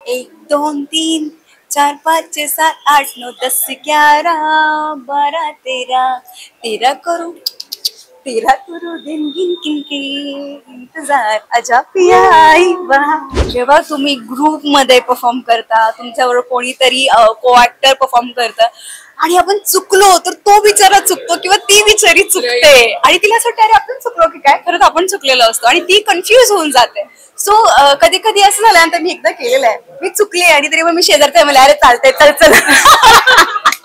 एक दोन तीन चार पाच छः सात आठ नौ 10 11 12 13 तेरा करूं तेरा करू दिन गिन किन के इंतजार आजा पिया आई बहा. जेव्हा तुम्ही ग्रुप मध्ये परफॉर्म करता, तुमच्याबरोबर कोणीतरी को ऍक्टर परफॉर्म करतं आणि आपण चुकलो तर तो बिचारा चुकतो किंवा ती बिचारी चुकते आणि तिला असं वाटतं अरे आपण चुकलो की काय, खरंच आपण चुकलेलो असतो आणि ती कन्फ्युज होऊन जाते. सो कधी कधी असं झाल्यानंतर मी एकदा केलेलं आहे, मी चुकले आणि तरी मग मी शेजारच्या मला अरे चालतंय चल चल.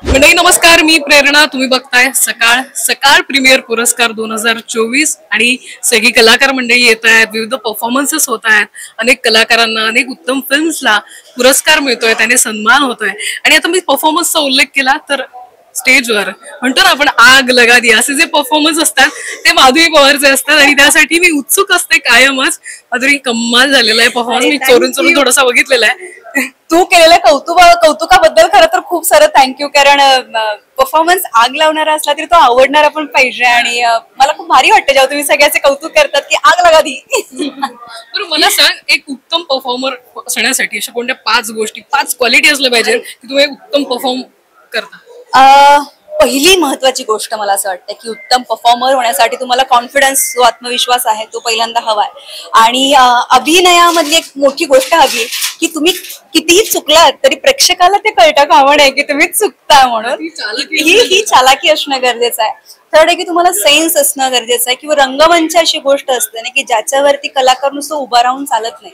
मंडळी नमस्कार, मी प्रेरणा. तुम्ही बघताय सकाळ. सकाळ प्रीमियर पुरस्कार 2024 आणि सगळी कलाकार मंडळी येत आहेत, विविध परफॉर्मन्सेस होत आहेत, अनेक कलाकारांना अनेक उत्तम फिल्म्सला पुरस्कार मिळतोय, त्याने सन्मान होतोय. आणि आता मी परफॉर्मन्सचा उल्लेख केला तर स्टेजवर म्हणतो ना आपण आग लगा दी, असे जे परफॉर्मन्स असतात ते माधुरी पवारचे असतात आणि त्यासाठी मी उत्सुक असते कायमच. माधुरी, कमाल झालेला आहे परफॉर्मन्स. मी चोरून चोरून थोडासा बघितलेला आहे. तू केलेल्या कौतुकाबद्दल खरं तर खूप सारं थँक्यू. कारण परफॉर्मन्स आग लावणारा असला तरी तो आवडणारा पण पाहिजे आणि मला खूप भारी वाटतं जेव्हा तुम्ही सगळ्याचे कौतुक करतात की आग लगा दी. बरं, मला सांग, एक उत्तम परफॉर्मर असण्यासाठी अशा कोणत्या 5 गोष्टी, 5 क्वालिटी असल्या पाहिजे की तुम्ही उत्तम परफॉर्म करता? पहिली महत्वाची गोष्ट मला असं वाटतं की उत्तम परफॉर्मर होण्यासाठी तुम्हाला कॉन्फिडन्स, जो आत्मविश्वास आहे तो पहिल्यांदा हवाय. आणि अभिनयामधली एक मोठी गोष्ट हवी की तुम्ही कितीही चुकलात तरी प्रेक्षकाला ते कळतं कामं नाही की तुम्ही चुकता म्हणून. ही चालाकी असणं गरजेचं आहे. थर्ड आहे की तुम्हाला सेन्स असणं गरजेचं आहे. किंवा रंगमंच अशी गोष्ट असते ना की ज्याच्यावरती कलाकार नुसतं उभा राहून चालत नाही,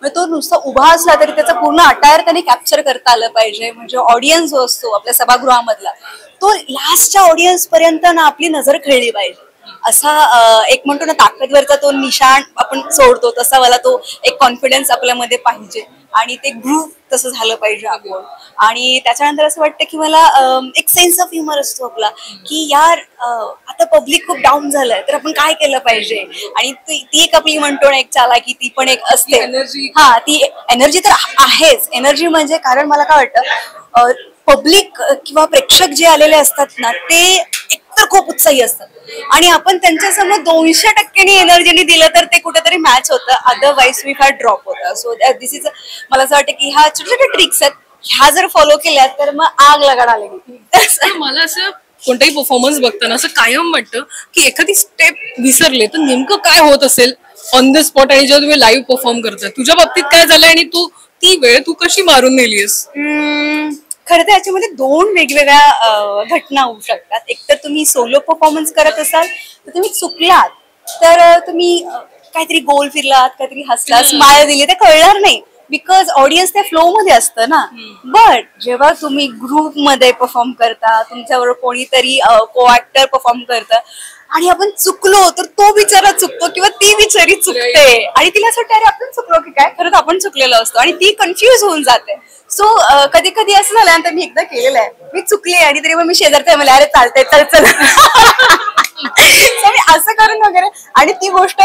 म्हणजे तो नुसता उभा असला तरी त्याचा पूर्ण अटायर त्याने कॅप्चर करता आलं पाहिजे. म्हणजे ऑडियन्स जो असतो आपल्या सभागृहामधला, तो लास्टच्या ऑडियन्स पर्यंत ना आपली नजर खेळली पाहिजे. असा एक म्हणतो ना ताकदवरचा तो निशाण आपण सोडतो, तसा मला तो एक कॉन्फिडन्स आपल्यामध्ये पाहिजे आणि ते ग्रुप तसं झालं पाहिजे आपण. आणि त्याच्यानंतर असं वाटतं की मला एक सेन्स ऑफ ह्युमर असतो आपला की यार आता पब्लिक खूप डाऊन झालंय तर आपण काय केलं पाहिजे. आणि ती एक आपली म्हणतो ना एक चालाकी, ती पण एक असते. हा, ती एनर्जी तर आहेच. एनर्जी म्हणजे कारण मला काय वाटतं, पब्लिक किंवा प्रेक्षक जे आलेले असतात ना ते एकतर खूप उत्साही असतात आणि आपण त्यांच्यासमोर 200% एनर्जीने दिलं तर ते कुठेतरी मॅच होतं, अदरवाईज मी फार ड्रॉप होतं. सो दिस इज, मला असं वाटतं की ह्या छोट्या छोट्या ट्रिक्स आहेत, ह्या जर फॉलो केल्या तर मग आग लगाड आलेली. मला असं कोणताही परफॉर्मन्स बघताना असं कायम वाटतं की एखादी स्टेप विसरले तर नेमकं काय होत असेल ऑन द स्पॉट. आणि जेव्हा तुम्ही लाईव्ह परफॉर्म करता, तुझ्या बाबतीत काय झालंय आणि तू ती वेळ तू कशी मारून नेलीस? खरं तर याच्यामध्ये 2 वेगवेगळ्या घटना होऊ शकतात. एक तर तुम्ही सोलो परफॉर्मन्स करत असाल तर तुम्ही चुकलात तर तुम्ही काहीतरी गोल फिरलात, काहीतरी हसलात, स्माइल दिली, ते कळणार नाही बिकॉज ऑडियन्स त्या फ्लो मध्ये असतं ना. बट जेव्हा तुम्ही ग्रुप मध्ये परफॉर्म करता, तुमच्याबरोबर कोणीतरी को ऍक्टर परफॉर्म करतं आणि आपण चुकलो तर तो बिचारा चुकतो किंवा ती बिचारी चुकते आणि तिला असं वाटतं अरे आपण चुकलो की काय, खरंच आपण चुकलेलो असतो आणि ती कन्फ्युज होऊन जाते. सो कधी कधी असं झाल्यानंतर मी एकदा केलेलं आहे, मी चुकले आणि तरी मग मी शेजारच्या मला अरे चालतंय चल चल. मी असं करून वगैरे, आणि ती गोष्ट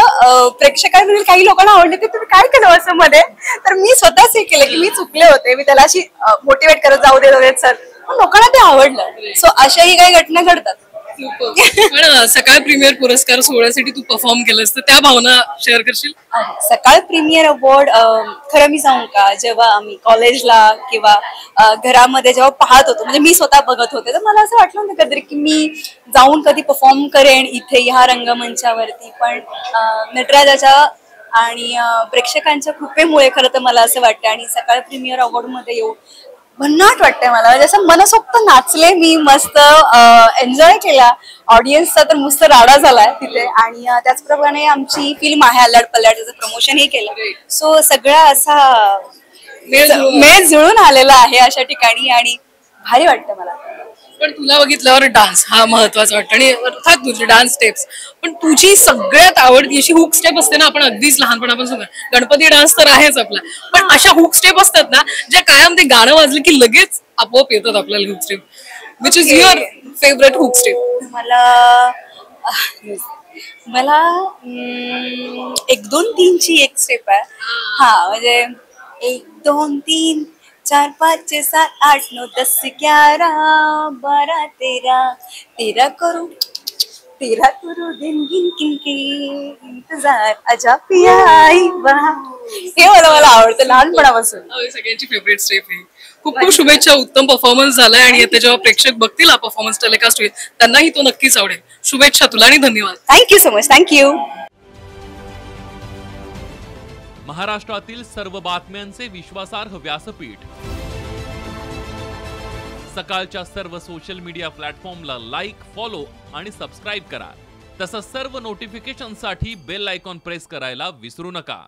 प्रेक्षकांमधील काही लोकांना आवडली की तुम्ही काय केलं असं मध्ये, तर मी स्वतःच हे केलं की मी चुकले होते, मी त्याला अशी मोटिवेट करत जाऊ दे सर, लोकांना ते आवडलं. सो अशाही काही घटना घडतात. पण सकाळ प्रीमियर पुरस्कार सोहळ्यासाठी तू परफॉर्म केलंस तर त्या भावना शेअर करशील? सकाळ प्रीमियर अवॉर्ड खरं मी सांगू का, जेव्हा आम्ही कॉलेजला किंवा घरामध्ये जेव्हा पाहत होतो, म्हणजे मी स्वतः बघत होते, तर मला असं वाटलं नव्हतं कधी की मी जाऊन कधी परफॉर्म करेन इथे ह्या रंगमंचावरती. पण नटराजाच्या आणि प्रेक्षकांच्या कृपेमुळे खरं तर मला असं वाटतं आणि सकाळ प्रीमियर अवॉर्ड मध्ये येऊ भन्नाट वाटतंय मला. जसं मनसोक्त नाचले मी, मस्त एन्जॉय केला. ऑडियन्सचा तर मस्त राडा झालाय तिथे आणि त्याचप्रमाणे आमची फिल्म आहे अल्लाड पल्लाड, त्याचं प्रमोशनही केलं. सो सगळा असा मेळ जुळून आलेला आहे अशा ठिकाणी आणि भारी वाटतं मला. पण तुला बघितल्यावर डान्स हा महत्वाचा वाटतो आणि अर्थात तुझे डान्स स्टेप्स, पण तुझी सगळ्यात आवडती अशी हुक स्टेप असते ना, आपण अगदीच लहानपणापासून गणपती डान्स तर आहेच आपला, पण अशा हुक स्टेप असतात ना ज्या कायम ते गाणं वाजलं की लगेच आपोआप येतात आपल्याला hook step. Which is your favourite hook step? मला 1 2 3 ची एक स्टेप आहे. हा, म्हणजे 1 2 3 4 5 6 7 8 9 10 11 12 13 तेरा करूं दिन गिन किन के इंतजार आजा पिया आई बहा. हे मला आवडतं लहानपणापासून. सगळ्यांची फेवरेट स्टेप आहे. खूप खूप शुभेच्छा. उत्तम परफॉर्मन्स झालाय आणि आता जेव्हा प्रेक्षक बघतील हा परफॉर्मन्स टेलिकास्ट होईल त्यांनाही तो नक्कीच आवडेल. शुभेच्छा तुला आणि धन्यवाद. Thank you so much. थँक्यू. महाराष्ट्रातील सर्व बातम्यांचे विश्वासार्ह व्यासपीठ सकाळच्या सर्व सोशल मीडिया प्लॅटफॉर्मला लाईक, फॉलो आणि सबस्क्राईब करा. तसंच सर्व नोटिफिकेशनसाठी बेल आयकॉन प्रेस करायला विसरू नका.